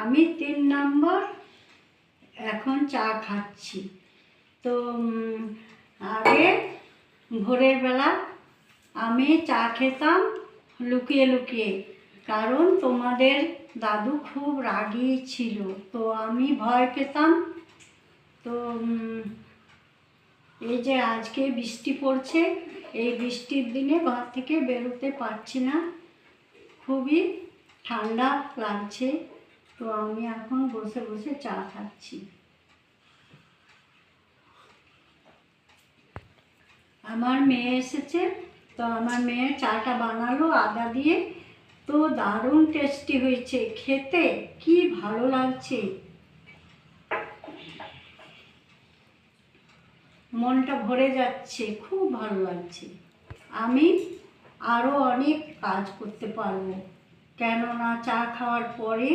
আমি 3 নম্বর এখন চা খাচ্ছি। তো আগে ভোরের বেলা আমি চা খেতাম লুকিয়ে লুকিয়ে, কারণ তোমাদের দাদু খুব রাগী ছিল, তো আমি ভয় পেতাম। তো এই যে আজকে বৃষ্টি পড়ছে, এই বৃষ্টির দিনে ঘর থেকে বেরোতে পারছি না, খুবই ঠান্ডা লাগছে। তো আমি এখন বসে বসে চা খাচ্ছি। আমার মেয়ে এসেছে, তো আমার মেয়ে চাটা বানালো আদা দিয়ে, তো দারুণ টেস্টি হয়েছে, খেতে কি ভালো লাগছে, মনটা ভরে যাচ্ছে, খুব ভালো লাগছে। আমি আরও অনেক কাজ করতে পারবো, কেননা চা খাওয়ার পরে